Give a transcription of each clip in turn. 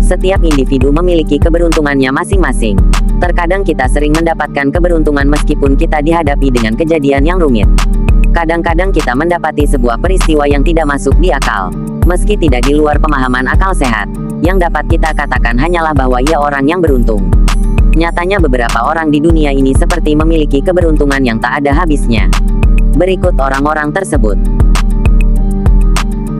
Setiap individu memiliki keberuntungannya masing-masing. Terkadang kita sering mendapatkan keberuntungan meskipun kita dihadapi dengan kejadian yang rumit. Kadang-kadang kita mendapati sebuah peristiwa yang tidak masuk di akal. Meski tidak di luar pemahaman akal sehat, yang dapat kita katakan hanyalah bahwa ia orang yang beruntung. Nyatanya beberapa orang di dunia ini seperti memiliki keberuntungan yang tak ada habisnya. Berikut orang-orang tersebut.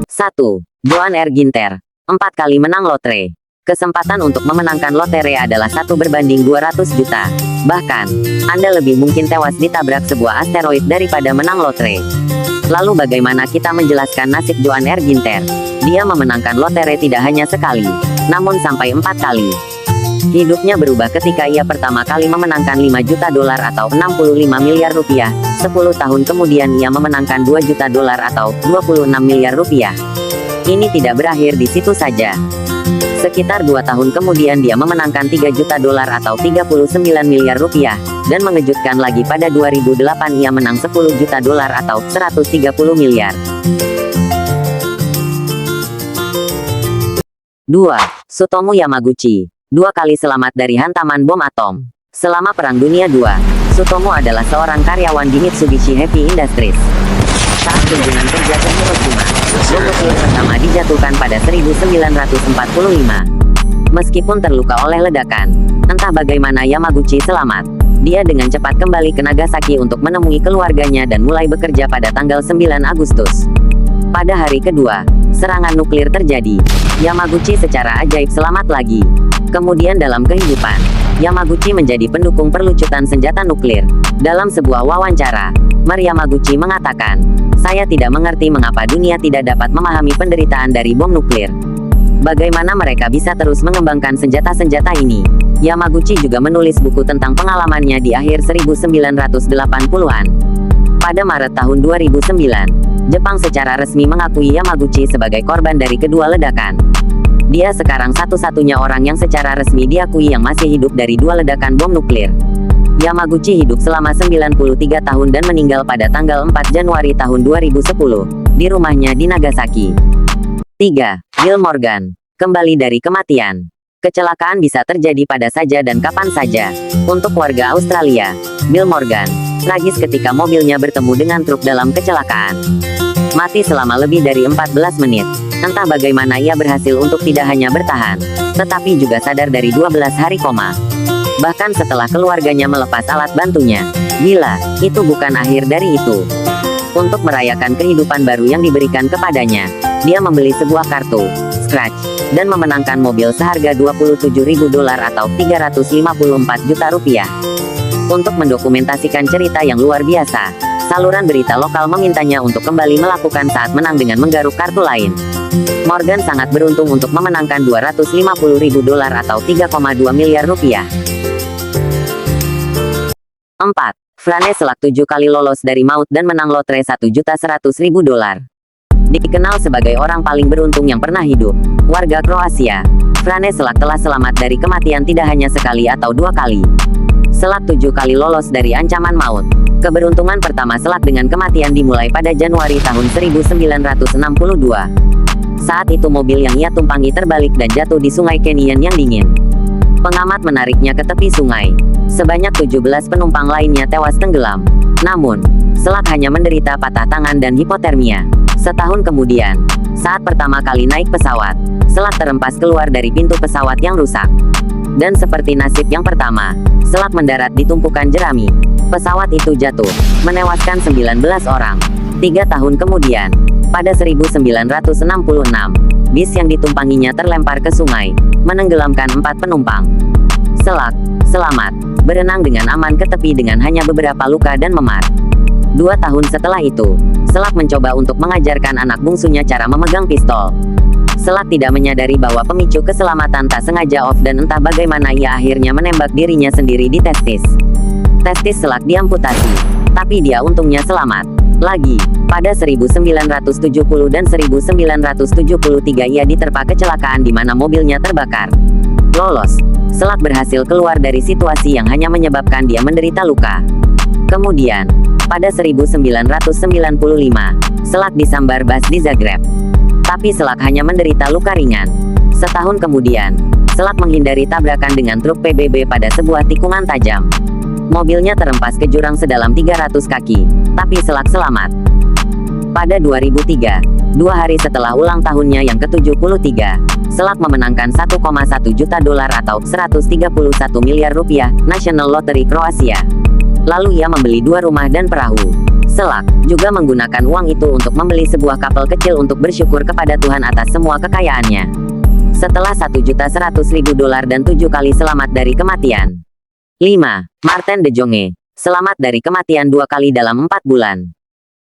1. Joan R. Ginter. 4 kali menang lotre. Kesempatan untuk memenangkan lotre adalah 1/200 juta. Bahkan, Anda lebih mungkin tewas ditabrak sebuah asteroid daripada menang lotre. Lalu bagaimana kita menjelaskan nasib Joan R. Ginter? Dia memenangkan lotre tidak hanya sekali, namun sampai 4 kali. Hidupnya berubah ketika ia pertama kali memenangkan 5 juta dolar atau 65 miliar rupiah. 10 tahun kemudian ia memenangkan 2 juta dolar atau 26 miliar rupiah. Ini tidak berakhir di situ saja. Sekitar 2 tahun kemudian dia memenangkan 3 juta dolar atau 39 miliar rupiah. Dan mengejutkan lagi pada 2008 ia menang 10 juta dolar atau 130 miliar. 2. Tsutomu Yamaguchi. 2 kali selamat dari hantaman bom atom. Selama Perang Dunia II, Tsutomu adalah seorang karyawan di Mitsubishi Heavy Industries. Saat kunjungan kerja ke Hiroshima, bom nuklir pertama dijatuhkan pada 1945. Meskipun terluka oleh ledakan, entah bagaimana Yamaguchi selamat. Dia dengan cepat kembali ke Nagasaki untuk menemui keluarganya dan mulai bekerja pada tanggal 9 Agustus. Pada hari kedua, serangan nuklir terjadi. Yamaguchi secara ajaib selamat lagi. Kemudian dalam kehidupan, Yamaguchi menjadi pendukung perlucutan senjata nuklir. Dalam sebuah wawancara, Yamaguchi mengatakan, "Saya tidak mengerti mengapa dunia tidak dapat memahami penderitaan dari bom nuklir. Bagaimana mereka bisa terus mengembangkan senjata-senjata ini?" Yamaguchi juga menulis buku tentang pengalamannya di akhir 1980-an. Pada Maret tahun 2009, Jepang secara resmi mengakui Yamaguchi sebagai korban dari kedua ledakan. Dia sekarang satu-satunya orang yang secara resmi diakui yang masih hidup dari 2 ledakan bom nuklir. Yamaguchi hidup selama 93 tahun dan meninggal pada tanggal 4 Januari tahun 2010, di rumahnya di Nagasaki. 3. Bill Morgan. Kembali dari kematian. Kecelakaan bisa terjadi pada saja dan kapan saja. Untuk warga Australia, Bill Morgan tragis ketika mobilnya bertemu dengan truk dalam kecelakaan. Mati selama lebih dari 14 menit. Entah bagaimana ia berhasil untuk tidak hanya bertahan, tetapi juga sadar dari 12 hari koma. Bahkan setelah keluarganya melepas alat bantunya. Gila, itu bukan akhir dari itu. Untuk merayakan kehidupan baru yang diberikan kepadanya, dia membeli sebuah kartu scratch dan memenangkan mobil seharga 27.000 dolar atau 354 juta rupiah. Untuk mendokumentasikan cerita yang luar biasa, saluran berita lokal memintanya untuk kembali melakukan saat menang dengan menggaruk kartu lain. Morgan sangat beruntung untuk memenangkan 250.000 dolar atau 3,2 miliar rupiah. 4. Frane Selak 7 kali lolos dari maut dan menang lotre 1.100.000 dolar. Dikenal sebagai orang paling beruntung yang pernah hidup, warga Kroasia, Frane Selak telah selamat dari kematian tidak hanya sekali atau 2 kali. Selak 7 kali lolos dari ancaman maut. Keberuntungan pertama Selak dengan kematian dimulai pada Januari tahun 1962. Saat itu mobil yang ia tumpangi terbalik dan jatuh di sungai Canyon yang dingin. Pengamat menariknya ke tepi sungai. Sebanyak 17 penumpang lainnya tewas tenggelam. Namun, Selak hanya menderita patah tangan dan hipotermia. Setahun kemudian, saat pertama kali naik pesawat, Selak terempas keluar dari pintu pesawat yang rusak. Dan seperti nasib yang pertama, Selak mendarat di tumpukan jerami. Pesawat itu jatuh, menewaskan 19 orang. 3 tahun kemudian, pada 1966, bis yang ditumpanginya terlempar ke sungai, menenggelamkan 4 penumpang. Selak selamat, berenang dengan aman ke tepi dengan hanya beberapa luka dan memar. 2 tahun setelah itu, Selak mencoba untuk mengajarkan anak bungsunya cara memegang pistol. Selak tidak menyadari bahwa pemicu keselamatan tak sengaja off dan entah bagaimana ia akhirnya menembak dirinya sendiri di testis. Testis Selak diamputasi, tapi dia untungnya selamat. Lagi, pada 1970 dan 1973 ia diterpa kecelakaan di mana mobilnya terbakar. Lolos, Selak berhasil keluar dari situasi yang hanya menyebabkan dia menderita luka. Kemudian, pada 1995, Selak disambar bus di Zagreb. Tapi Selak hanya menderita luka ringan. Setahun kemudian, Selak menghindari tabrakan dengan truk PBB pada sebuah tikungan tajam. Mobilnya terempas ke jurang sedalam 300 kaki, tapi Selak selamat. Pada 2003, 2 hari setelah ulang tahunnya yang ke-73, Selak memenangkan 1,1 juta dolar atau 131 miliar rupiah, National Lottery Kroasia. Lalu ia membeli 2 rumah dan perahu. Selak juga menggunakan uang itu untuk membeli sebuah kapal kecil untuk bersyukur kepada Tuhan atas semua kekayaannya. Setelah 1.100.000 dolar dan 7 kali selamat dari kematian. 5. Maarten de Jonge. Selamat dari kematian 2 kali dalam 4 bulan.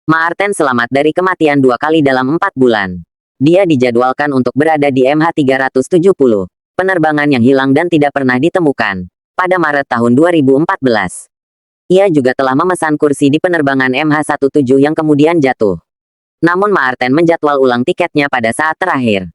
Maarten selamat dari kematian 2 kali dalam 4 bulan. Dia dijadwalkan untuk berada di MH370, penerbangan yang hilang dan tidak pernah ditemukan, pada Maret tahun 2014. Ia juga telah memesan kursi di penerbangan MH17 yang kemudian jatuh. Namun Maarten menjadwal ulang tiketnya pada saat terakhir.